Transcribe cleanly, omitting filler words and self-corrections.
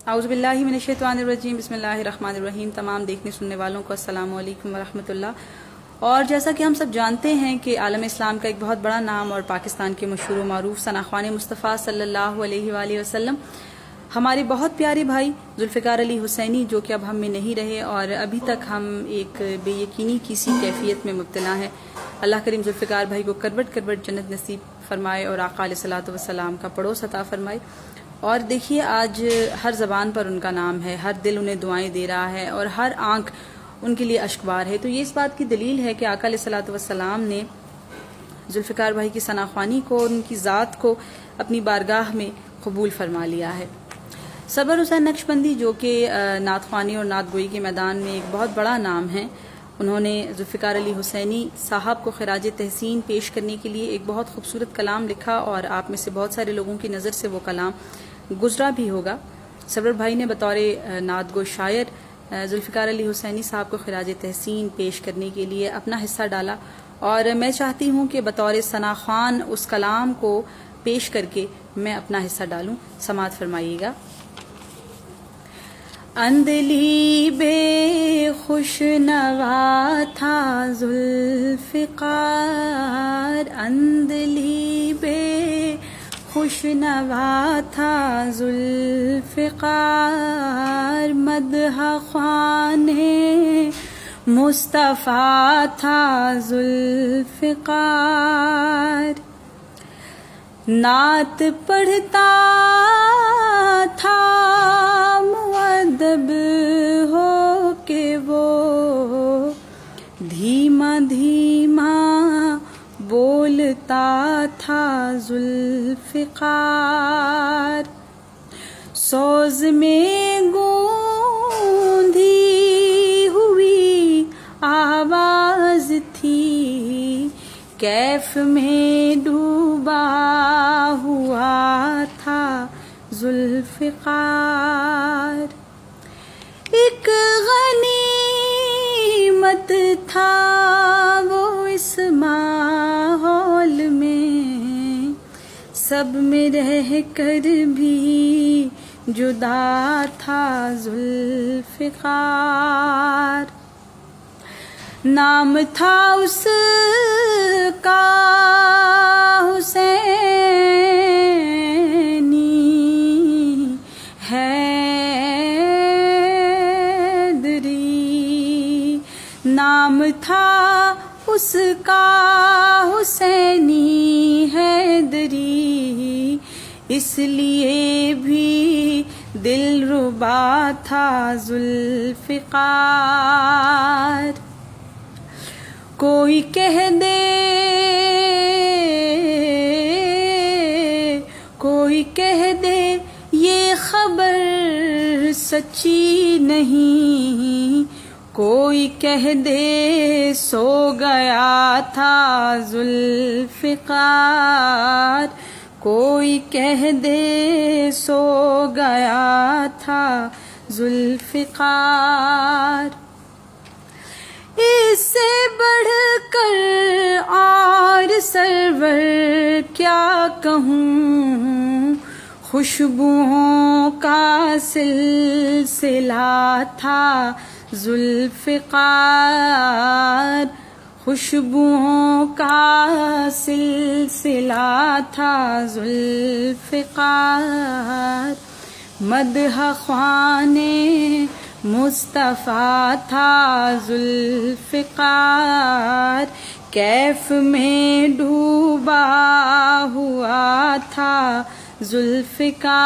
اعوذ باللہ من الشیطان الرجیم، بسم اللہ الرحمن الرحیم۔ تمام دیکھنے سننے والوں کو السلام علیکم ورحمۃ اللہ۔ اور جیسا کہ ہم سب جانتے ہیں کہ عالم اسلام کا ایک بہت بڑا نام اور پاکستان کے مشہور و معروف ثناخوان مصطفیٰ صلی اللہ علیہ وآلہ وسلم ہمارے بہت پیارے بھائی ذوالفقار علی حسینی، جو کہ اب ہم میں نہیں رہے اور ابھی تک ہم ایک بے یقینی کی سی کیفیت میں مبتلا ہیں۔ اللہ کریم ذوالفقار بھائی کو کروٹ کروٹ جنت نصیب فرمائے اور آقا علیہ الصلوۃ والسلام کا پڑوس عطا فرمائے۔ اور دیکھیے آج ہر زبان پر ان کا نام ہے، ہر دل انہیں دعائیں دے رہا ہے اور ہر آنکھ ان کے لیے اشکبار ہے۔ تو یہ اس بات کی دلیل ہے کہ آقا علیہ الصلوۃ والسلام نے ذوالفقار بھائی کی ثناخوانی کو اور ان کی ذات کو اپنی بارگاہ میں قبول فرما لیا ہے۔ صبر حسین نقشبندی، جو کہ نعت خوانی اور نعت گوئی کے میدان میں ایک بہت بڑا نام ہے، انہوں نے ذوالفقار علی حسینی صاحب کو خراج تحسین پیش کرنے کے لیے ایک بہت خوبصورت کلام لکھا اور آپ میں سے بہت سارے لوگوں کی نظر سے وہ کلام گزرا بھی ہوگا۔ صبر بھائی نے بطور نعت گو شاعر ذوالفقار علی حسینی صاحب کو خراج تحسین پیش کرنے کے لیے اپنا حصہ ڈالا، اور میں چاہتی ہوں کہ بطور ثناخوان اس کلام کو پیش کر کے میں اپنا حصہ ڈالوں۔ سماعت فرمائیے گا۔ اندلی بے خوش نوا تھا ذوالفقار، اندلی بے خوش نوا تھا ذوالفقار، مدح خوان مصطفیٰ تھا ذوالفقار، نعت پڑھتا تھا مؤدب ہو کے وہ، دھیما دھیما بولتا تھا ذوالفقار، سوز میں گونجی ہوئی آواز تھی، کیف میں ڈوبا ہوا تھا ذوالفقار، ایک غنیمت تھا وہ اس ماحول میں، سب میں رہ کر بھی جدا تھا ذوالفقار، نام تھا اس کا حسینی حیدری، نام تھا اس کا حسینی حیدری، اس لیے بھی دل ربا تھا ذوالفقار، کوئی کہہ دے کوئی کہہ دے یہ خبر سچی نہیں، کوئی کہہ دے سو گیا تھا ذوالفقار، کوئی کہہ دے سو گیا تھا ذوالفقار، اس سے بڑھ کر اور سرور کیا کہوں، خوشبوؤں کا سلسلہ تھا ذوالفقار، خوشبوؤں کا سلسلہ تھا ذوالفقار، مدح خوان مصطفیٰ تھا ذوالفقار، کیف میں ڈوبا ہوا تھا ذوالفقار۔